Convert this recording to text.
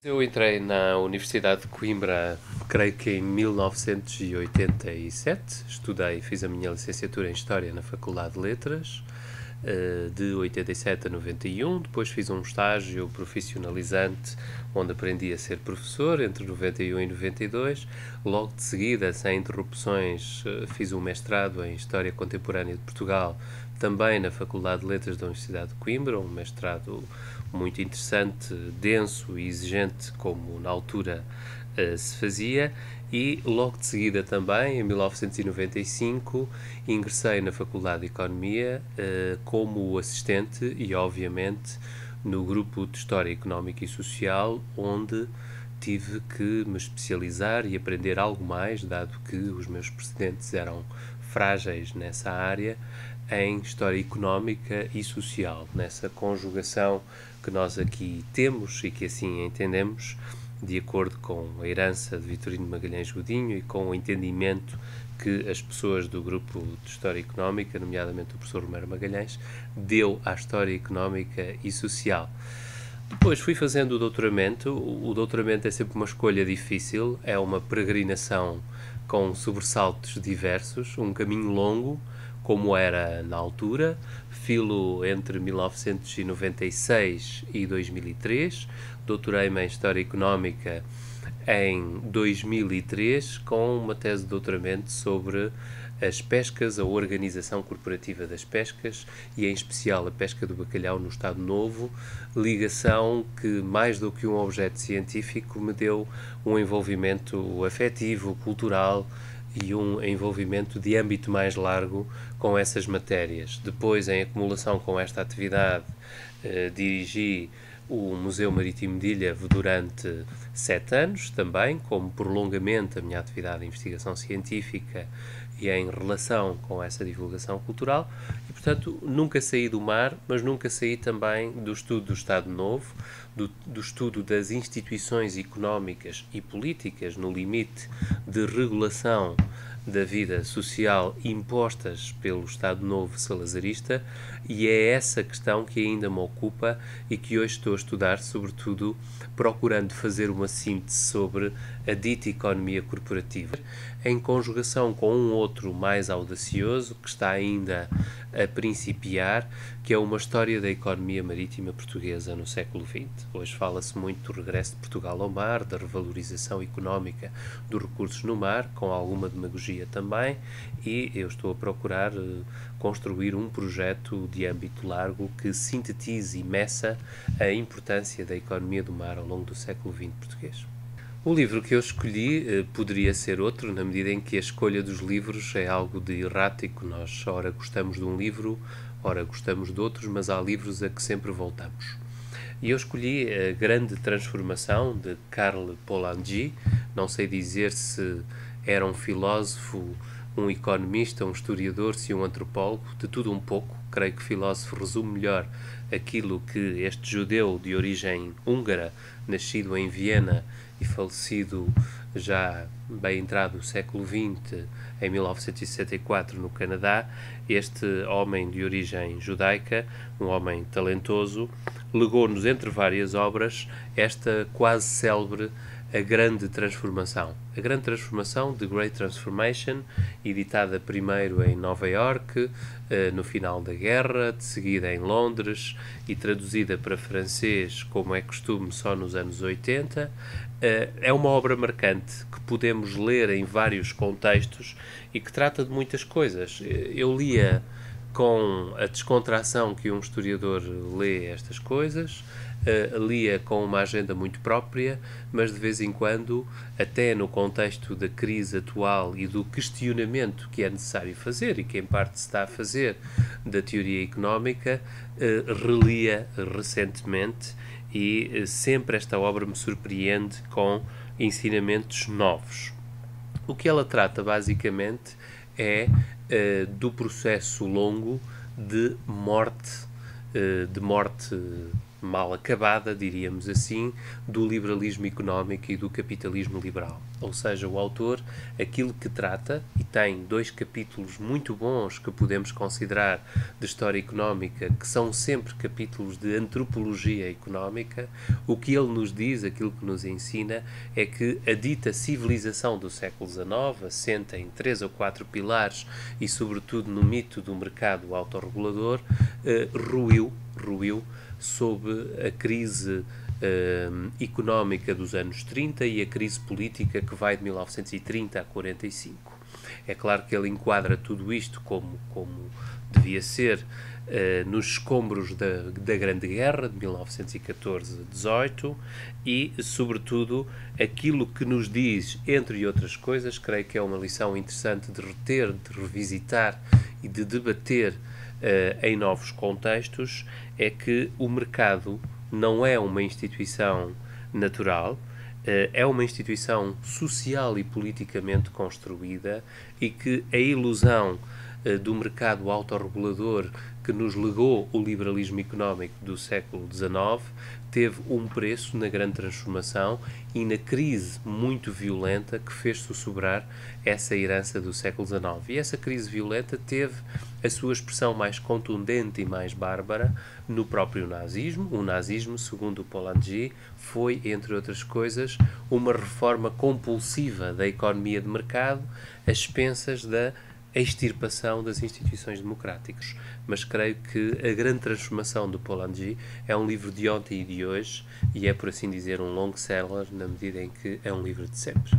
Eu entrei na Universidade de Coimbra, creio que em 1987. Fiz a minha licenciatura em História na Faculdade de Letras, de 87 a 91. Depois fiz um estágio profissionalizante, onde aprendi a ser professor, entre 91 e 92. Logo de seguida, sem interrupções, fiz um mestrado em História Contemporânea de Portugal, também na Faculdade de Letras da Universidade de Coimbra, um mestrado muito interessante, denso e exigente, como na altura se fazia. E logo de seguida também, em 1995, ingressei na Faculdade de Economia como assistente e, obviamente, no grupo de História Económica e Social, onde tive que me especializar e aprender algo mais, dado que os meus precedentes eram frágeis nessa área, em História Económica e Social, nessa conjugação que nós aqui temos e que assim entendemos, de acordo com a herança de Vitorino Magalhães Godinho e com o entendimento que as pessoas do grupo de História Económica, nomeadamente o professor Romero Magalhães, deu à História Económica e Social. Depois fui fazendo o doutoramento. O doutoramento é sempre uma escolha difícil, é uma peregrinação com sobressaltos diversos, um caminho longo, como era na altura. Filo entre 1996 e 2003, doutorei-me em História Económica em 2003, com uma tese de doutoramento sobre as pescas, a organização corporativa das pescas e, em especial, a pesca do bacalhau no Estado Novo, ligação que, mais do que um objeto científico, me deu um envolvimento afetivo, cultural e um envolvimento de âmbito mais largo com essas matérias. Depois, em acumulação com esta atividade, dirigi o Museu Marítimo de Ilhavo durante 7 anos, também como prolongamento da minha atividade de investigação científica e em relação com essa divulgação cultural. E, portanto, nunca saí do mar, mas nunca saí também do estudo do Estado Novo, do estudo das instituições económicas e políticas no limite de regulação da vida social impostas pelo Estado Novo salazarista, e é essa questão que ainda me ocupa e que hoje estou a estudar, sobretudo procurando fazer uma síntese sobre a dita economia corporativa, em conjugação com um outro mais audacioso, que está ainda a principiar, que é uma história da economia marítima portuguesa no século XX. Hoje fala-se muito do regresso de Portugal ao mar, da revalorização económica dos recursos no mar, com alguma demagogia também, e eu estou a procurar construir um projeto de âmbito largo que sintetize e meça a importância da economia do mar ao longo do século XX português. O livro que eu escolhi poderia ser outro, na medida em que a escolha dos livros é algo de errático. Nós ora gostamos de um livro, ora gostamos de outros, mas há livros a que sempre voltamos. E eu escolhi A Grande Transformação, de Karl Polanyi. Não sei dizer se era um filósofo, um economista, um historiador, se um antropólogo, de tudo um pouco. Creio que filósofo resume melhor aquilo que este judeu de origem húngara, nascido em Viena e falecido já bem entrado no século XX, em 1964, no Canadá, este homem de origem judaica, um homem talentoso, legou-nos, entre várias obras, esta quase célebre A Grande Transformação. A Grande Transformação, The Great Transformation, editada primeiro em Nova Iorque, no final da guerra, de seguida em Londres e traduzida para francês, como é costume, só nos anos 80. É uma obra marcante que podemos ler em vários contextos e que trata de muitas coisas. Eu lia com a descontração que um historiador lê estas coisas, lia com uma agenda muito própria, mas de vez em quando, até no contexto da crise atual e do questionamento que é necessário fazer, e que em parte se está a fazer, da teoria económica, relia recentemente, e sempre esta obra me surpreende com ensinamentos novos. O que ela trata, basicamente, é do processo longo de morte mal acabada, diríamos assim, do liberalismo económico e do capitalismo liberal. Ou seja, o autor, aquilo que trata, e tem 2 capítulos muito bons que podemos considerar de história económica, que são sempre capítulos de antropologia económica, o que ele nos diz, aquilo que nos ensina, é que a dita civilização do século XIX, assenta em 3 ou 4 pilares e, sobretudo, no mito do mercado autorregulador, ruiu sob a crise económica dos anos 30 e a crise política que vai de 1930 a 45. É claro que ele enquadra tudo isto como devia ser nos escombros da Grande Guerra de 1914-18 e, sobretudo, aquilo que nos diz, entre outras coisas, creio que é uma lição interessante de reter, de revisitar e de debater em novos contextos, é que o mercado não é uma instituição natural, é uma instituição social e politicamente construída e que a ilusão do mercado autorregulador que nos legou o liberalismo económico do século XIX teve um preço na grande transformação e na crise muito violenta que fez sussurrar essa herança do século XIX. E essa crise violenta teve a sua expressão mais contundente e mais bárbara no próprio nazismo. O nazismo, segundo Polanyi, foi, entre outras coisas, uma reforma compulsiva da economia de mercado às expensas da extirpação das instituições democráticas. Mas creio que a grande transformação do Polanyi é um livro de ontem e de hoje e é, por assim dizer, um long seller na medida em que é um livro de sempre.